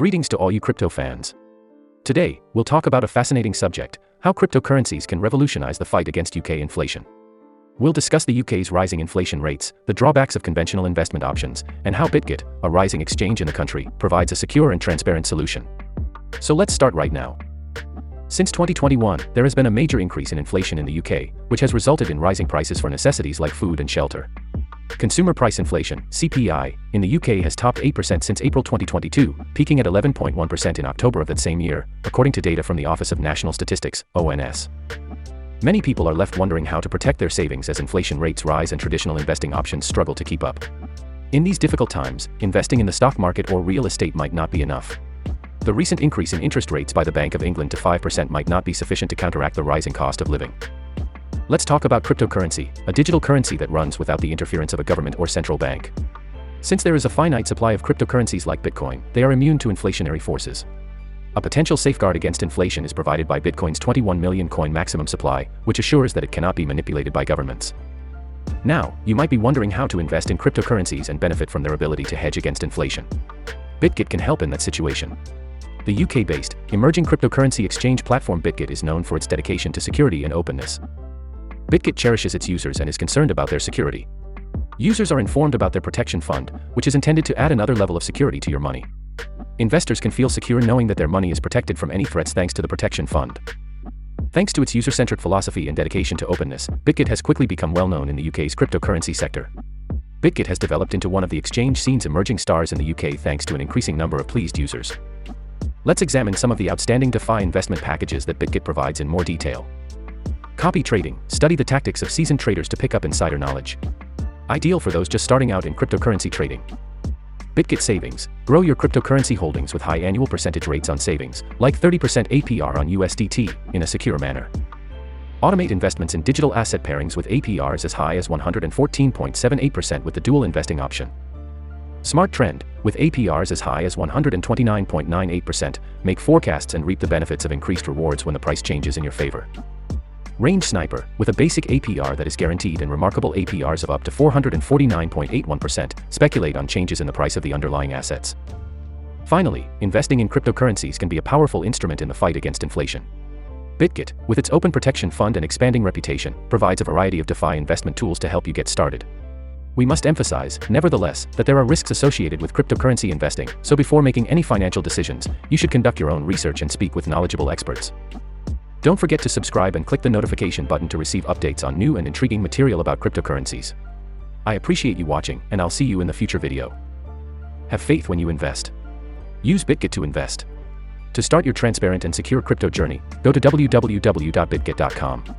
Greetings to all you crypto fans. Today, we'll talk about a fascinating subject: how cryptocurrencies can revolutionize the fight against UK inflation. We'll discuss the UK's rising inflation rates, the drawbacks of conventional investment options, and how Bitget, a rising exchange in the country, provides a secure and transparent solution. So let's start right now. Since 2021, there has been a major increase in inflation in the UK, which has resulted in rising prices for necessities like food and shelter. Consumer price inflation, CPI, in the UK has topped 8% since April 2022, peaking at 11.1% in October of that same year, according to data from the Office of National Statistics, ONS. Many people are left wondering how to protect their savings as inflation rates rise and traditional investing options struggle to keep up. In these difficult times, investing in the stock market or real estate might not be enough. The recent increase in interest rates by the Bank of England to 5% might not be sufficient to counteract the rising cost of living. Let's talk about cryptocurrency, a digital currency that runs without the interference of a government or central bank. Since there is a finite supply of cryptocurrencies like Bitcoin, they are immune to inflationary forces. A potential safeguard against inflation is provided by Bitcoin's 21 million coin maximum supply, which assures that it cannot be manipulated by governments. Now, you might be wondering how to invest in cryptocurrencies and benefit from their ability to hedge against inflation. Bitget can help in that situation. The UK-based, emerging cryptocurrency exchange platform Bitget is known for its dedication to security and openness. Bitget cherishes its users and is concerned about their security. Users are informed about their protection fund, which is intended to add another level of security to your money. Investors can feel secure knowing that their money is protected from any threats thanks to the protection fund. Thanks to its user-centric philosophy and dedication to openness, Bitget has quickly become well known in the UK's cryptocurrency sector. Bitget has developed into one of the exchange scene's emerging stars in the UK thanks to an increasing number of pleased users. Let's examine some of the outstanding DeFi investment packages that Bitget provides in more detail. Copy trading: study the tactics of seasoned traders to pick up insider knowledge. Ideal for those just starting out in cryptocurrency trading. Bitget savings: grow your cryptocurrency holdings with high annual percentage rates on savings, like 30% APR on USDT, in a secure manner. Automate investments in digital asset pairings with APRs as high as 114.78% with the dual investing option. Smart trend: with APRs as high as 129.98%, make forecasts and reap the benefits of increased rewards when the price changes in your favor. Range sniper: with a basic APR that is guaranteed and remarkable APRs of up to 449.81%, speculate on changes in the price of the underlying assets. Finally, investing in cryptocurrencies can be a powerful instrument in the fight against inflation. Bitget, with its open protection fund and expanding reputation, provides a variety of DeFi investment tools to help you get started. We must emphasize, nevertheless, that there are risks associated with cryptocurrency investing, so before making any financial decisions, you should conduct your own research and speak with knowledgeable experts. Don't forget to subscribe and click the notification button to receive updates on new and intriguing material about cryptocurrencies. I appreciate you watching, and I'll see you in the future video. Have faith when you invest. Use Bitget to invest. To start your transparent and secure crypto journey, go to www.bitget.com.